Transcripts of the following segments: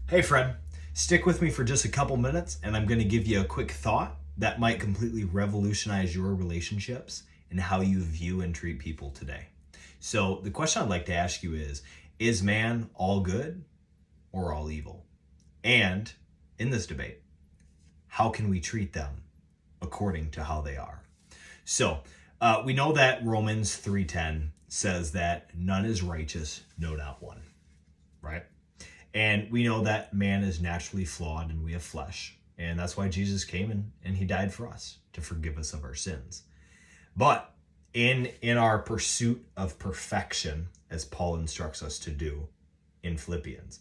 Hey friend, stick with me for just a couple minutes and I'm going to give you a quick thought that might completely revolutionize your relationships and how you view and treat people today. So the question I'd like to ask you is man all good or all evil? And in this debate, how can we treat them according to how they are? So we know that Romans 3:10 says that none is righteous, no, not one, right? And we know that man is naturally flawed and we have flesh. And that's why Jesus came and he died for us to forgive us of our sins. But in our pursuit of perfection, as Paul instructs us to do in Philippians,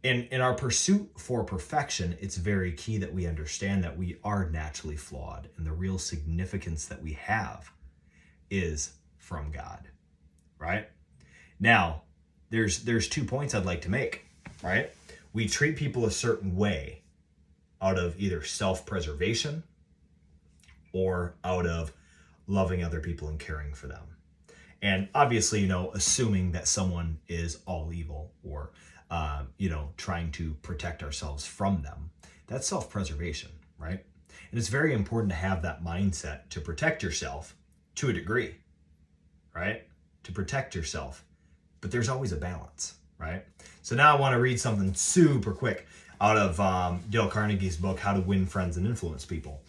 in our pursuit for perfection, it's very key that we understand that we are naturally flawed. And the real significance that we have is from God, right? Now, there's 2 points I'd like to make. Right? We treat people a certain way out of either self-preservation or out of loving other people and caring for them. And obviously, assuming that someone is all evil or, trying to protect ourselves from them, that's self-preservation, right? And it's very important to have that mindset to protect yourself to a degree, right? To protect yourself. But there's always a balance. Right? So now I want to read something super quick out of Dale Carnegie's book, How to Win Friends and Influence People.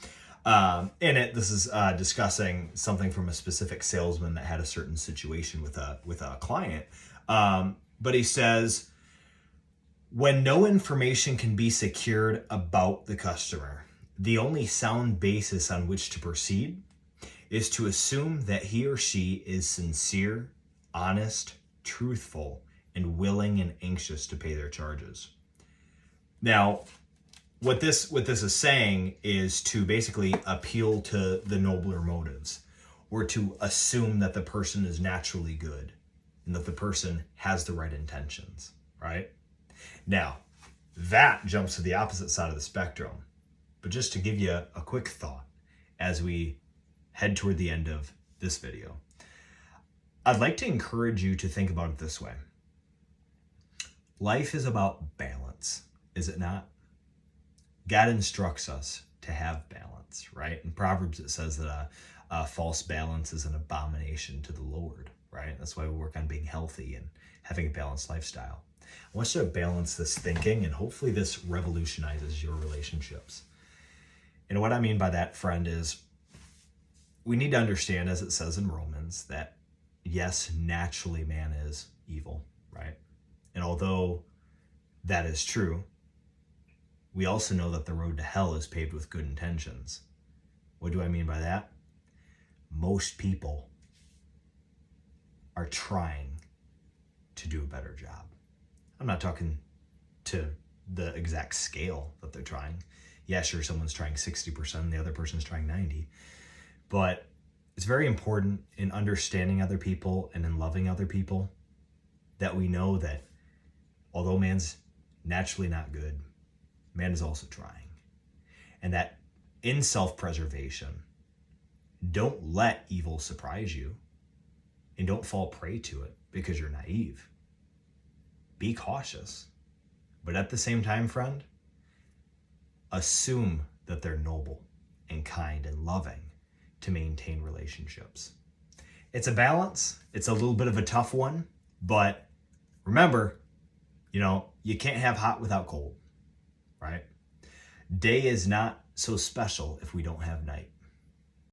In it, this is discussing something from a specific salesman that had a certain situation with a client. But he says, when no information can be secured about the customer, the only sound basis on which to proceed is to assume that he or she is sincere, honest, truthful, and willing and anxious to pay their charges. Now, what this is saying is to basically appeal to the nobler motives, or to assume that the person is naturally good and that the person has the right intentions, right? Now, that jumps to the opposite side of the spectrum. But just to give you a quick thought as we head toward the end of this video, I'd like to encourage you to think about it this way. Life is about balance, is it not? God instructs us to have balance, right? In Proverbs, it says that a false balance is an abomination to the Lord, right? That's why we work on being healthy and having a balanced lifestyle. I want you to balance this thinking, and hopefully this revolutionizes your relationships. And what I mean by that, friend, is we need to understand, as it says in Romans, that yes, naturally man is evil, right? And although that is true, we also know that the road to hell is paved with good intentions. What do I mean by that? Most people are trying to do a better job. I'm not talking to the exact scale that they're trying. Yeah, sure, someone's trying 60% and the other person's trying 90%. But it's very important in understanding other people and in loving other people that we know that although man's naturally not good, man is also trying. And that in self-preservation, don't let evil surprise you and don't fall prey to it because you're naive. Be cautious. But at the same time, friend, assume that they're noble and kind and loving to maintain relationships. It's a balance. It's a little bit of a tough one, but remember, you can't have hot without cold, right? Day is not so special if we don't have night.